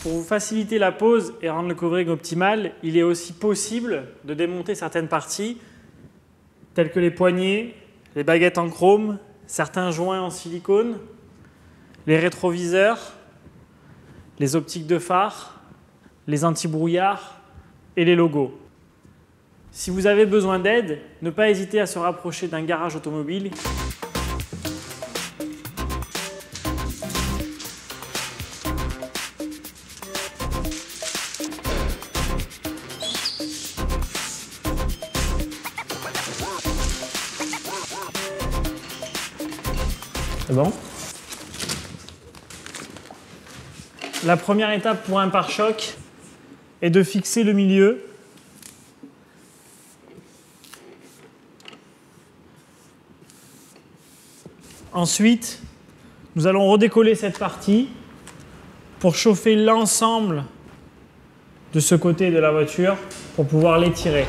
Pour vous faciliter la pose et rendre le covering optimal, il est aussi possible de démonter certaines parties, telles que les poignées, les baguettes en chrome, certains joints en silicone, les rétroviseurs, les optiques de phare, les anti-brouillards et les logos. Si vous avez besoin d'aide, ne pas hésiter à se rapprocher d'un garage automobile. C'est bon? La première étape pour un pare-choc est de fixer le milieu. Ensuite, nous allons redécoller cette partie pour chauffer l'ensemble de ce côté de la voiture pour pouvoir l'étirer.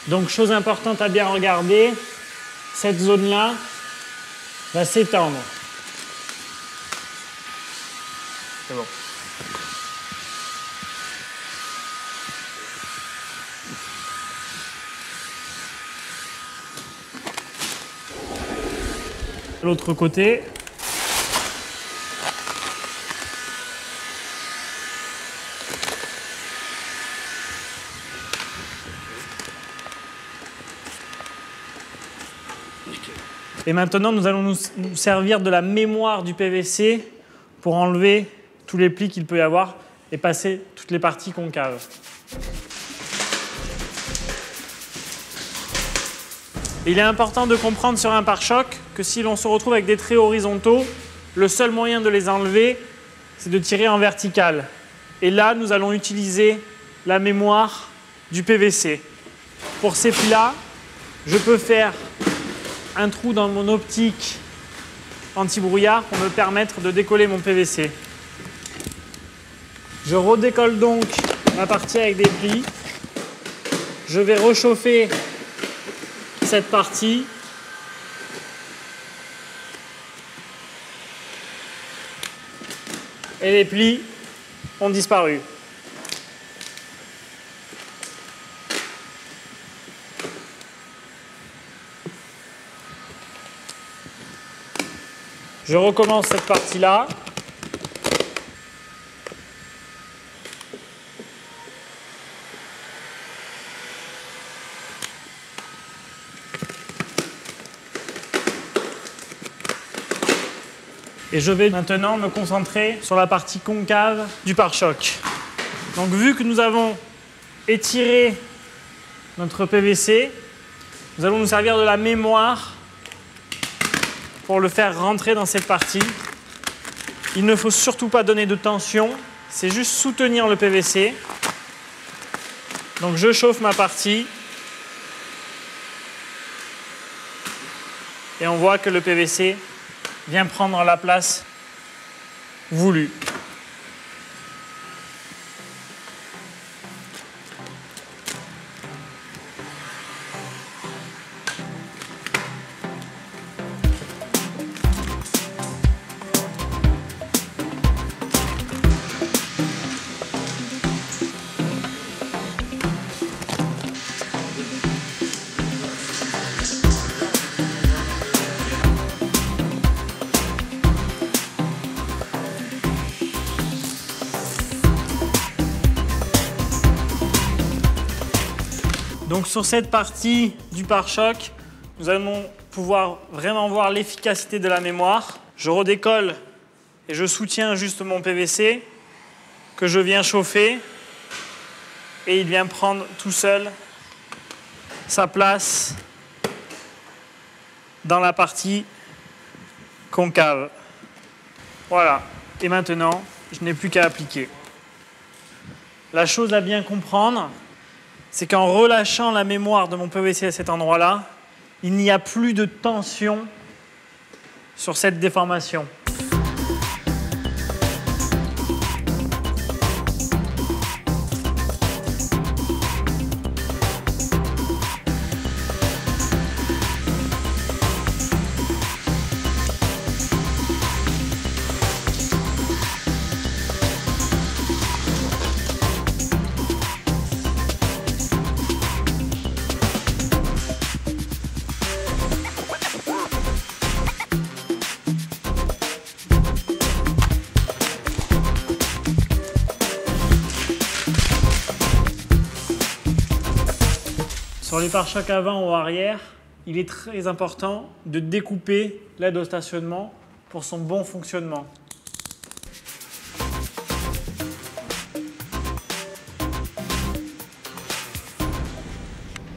Donc, chose importante à bien regarder, cette zone-là va s'étendre. C'est bon. L'autre côté. Et maintenant, nous allons nous servir de la mémoire du PVC pour enlever tous les plis qu'il peut y avoir et passer toutes les parties concaves. Il est important de comprendre sur un pare-choc que si l'on se retrouve avec des traits horizontaux, le seul moyen de les enlever, c'est de tirer en vertical. Et là, nous allons utiliser la mémoire du PVC. Pour ces plis-là, je peux faire un trou dans mon optique anti-brouillard pour me permettre de décoller mon PVC. Je redécolle donc ma partie avec des plis. Je vais réchauffer cette partie. Et les plis ont disparu. Je recommence cette partie-là. Et je vais maintenant me concentrer sur la partie concave du pare-choc. Donc vu que nous avons étiré notre PVC, nous allons nous servir de la mémoire pour le faire rentrer dans cette partie. Il ne faut surtout pas donner de tension, c'est juste soutenir le PVC. Donc je chauffe ma partie. Et on voit que le PVC vient prendre la place voulue. Donc sur cette partie du pare-choc, nous allons pouvoir vraiment voir l'efficacité de la mémoire. Je redécolle et je soutiens juste mon PVC que je viens chauffer et il vient prendre tout seul sa place dans la partie concave. Voilà. Et maintenant, je n'ai plus qu'à appliquer. La chose à bien comprendre, c'est qu'en relâchant la mémoire de mon PVC à cet endroit-là, il n'y a plus de tension sur cette déformation. Sur les pare-chocs avant ou arrière, il est très important de découper l'aide au stationnement pour son bon fonctionnement.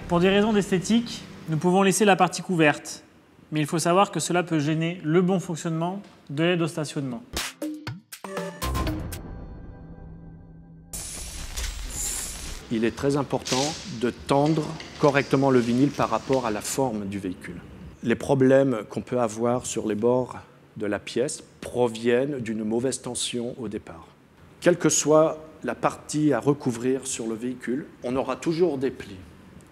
Pour des raisons d'esthétique, nous pouvons laisser la partie couverte, mais il faut savoir que cela peut gêner le bon fonctionnement de l'aide au stationnement. Il est très important de tendre correctement le vinyle par rapport à la forme du véhicule. Les problèmes qu'on peut avoir sur les bords de la pièce proviennent d'une mauvaise tension au départ. Quelle que soit la partie à recouvrir sur le véhicule, on aura toujours des plis.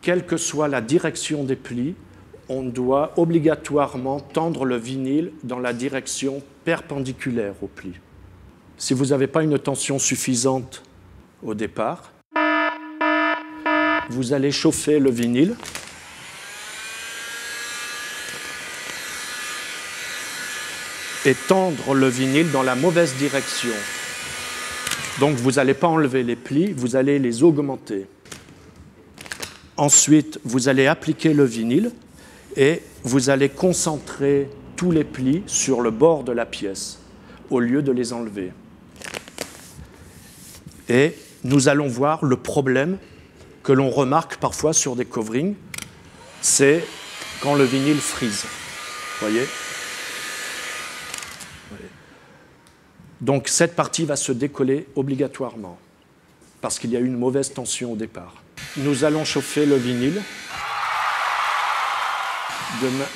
Quelle que soit la direction des plis, on doit obligatoirement tendre le vinyle dans la direction perpendiculaire aux plis. Si vous n'avez pas une tension suffisante au départ, vous allez chauffer le vinyle et tendre le vinyle dans la mauvaise direction. Donc vous n'allez pas enlever les plis, vous allez les augmenter. Ensuite, vous allez appliquer le vinyle et vous allez concentrer tous les plis sur le bord de la pièce au lieu de les enlever. Et nous allons voir le problème que l'on remarque parfois sur des coverings, c'est quand le vinyle frise. Voyez ? Donc cette partie va se décoller obligatoirement parce qu'il y a eu une mauvaise tension au départ. Nous allons chauffer le vinyle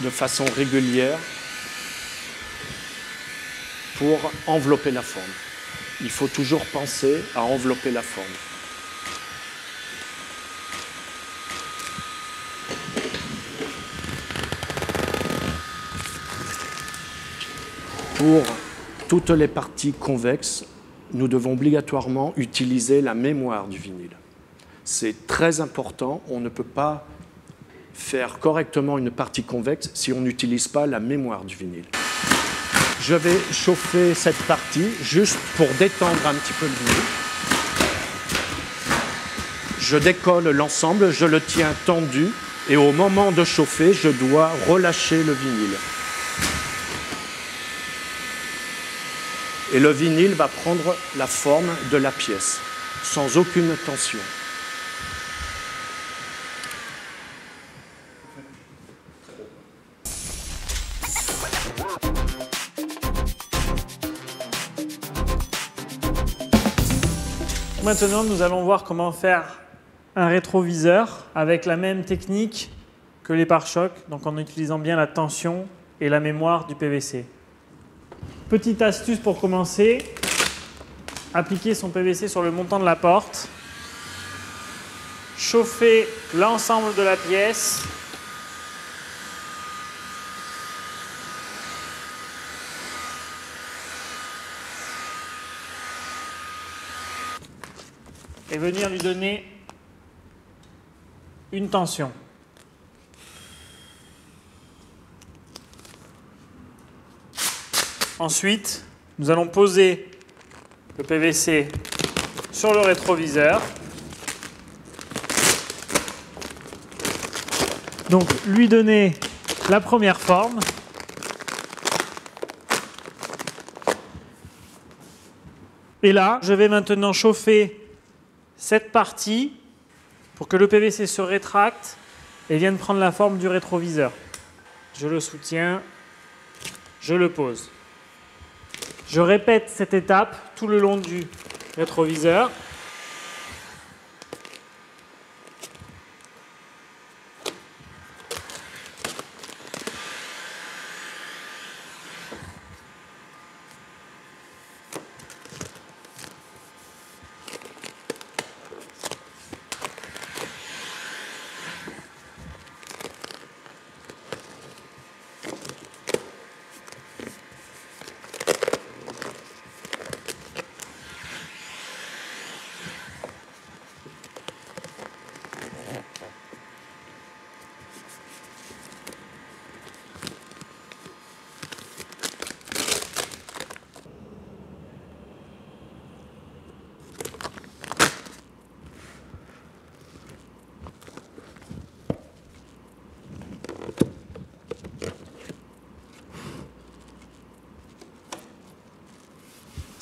de façon régulière pour envelopper la forme. Il faut toujours penser à envelopper la forme. Pour toutes les parties convexes, nous devons obligatoirement utiliser la mémoire du vinyle. C'est très important, on ne peut pas faire correctement une partie convexe si on n'utilise pas la mémoire du vinyle. Je vais chauffer cette partie juste pour détendre un petit peu le vinyle. Je décolle l'ensemble, je le tiens tendu et au moment de chauffer, je dois relâcher le vinyle. Et le vinyle va prendre la forme de la pièce, sans aucune tension. Maintenant, nous allons voir comment faire un rétroviseur avec la même technique que les pare-chocs, donc en utilisant bien la tension et la mémoire du PVC. Petite astuce pour commencer, appliquer son PVC sur le montant de la porte, chauffer l'ensemble de la pièce, et venir lui donner une tension. Ensuite, nous allons poser le PVC sur le rétroviseur. Donc, lui donner la première forme. Et là, je vais maintenant chauffer cette partie pour que le PVC se rétracte et vienne prendre la forme du rétroviseur. Je le soutiens, je le pose. Je répète cette étape tout le long du rétroviseur.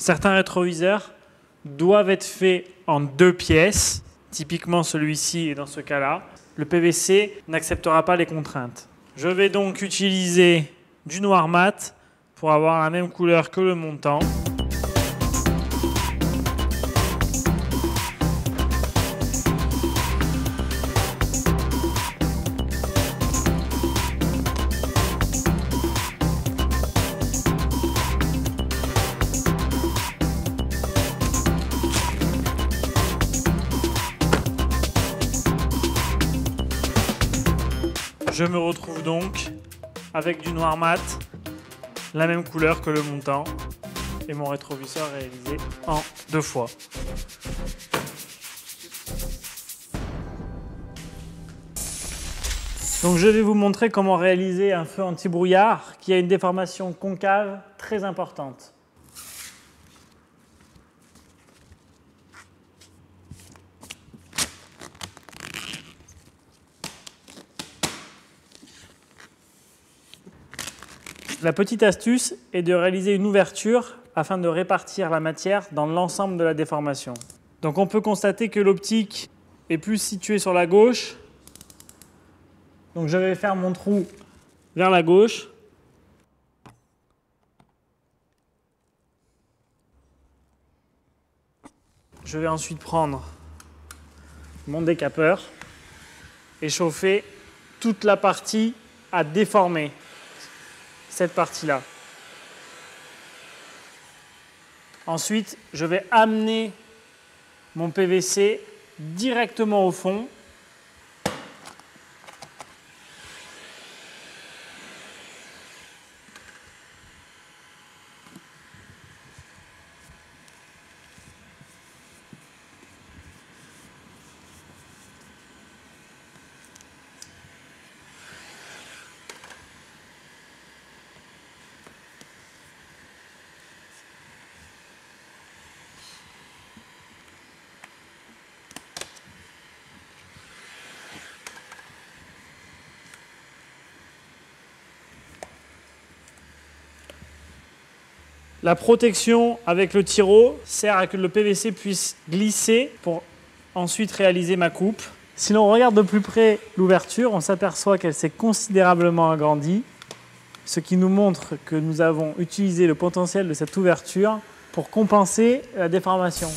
Certains rétroviseurs doivent être faits en 2 pièces, typiquement celui-ci et dans ce cas-là. Le PVC n'acceptera pas les contraintes. Je vais donc utiliser du noir mat pour avoir la même couleur que le montant. Je me retrouve donc avec du noir mat, la même couleur que le montant, et mon rétroviseur réalisé en 2 fois. Donc je vais vous montrer comment réaliser un feu anti-brouillard qui a une déformation concave très importante. La petite astuce est de réaliser une ouverture afin de répartir la matière dans l'ensemble de la déformation. Donc on peut constater que l'optique est plus située sur la gauche. Donc je vais faire mon trou vers la gauche. Je vais ensuite prendre mon décapeur et chauffer toute la partie à déformer. Cette partie-là. Ensuite, je vais amener mon PVC directement au fond. La protection avec le tiro sert à que le PVC puisse glisser pour ensuite réaliser ma coupe. Si l'on regarde de plus près l'ouverture, on s'aperçoit qu'elle s'est considérablement agrandie, ce qui nous montre que nous avons utilisé le potentiel de cette ouverture pour compenser la déformation.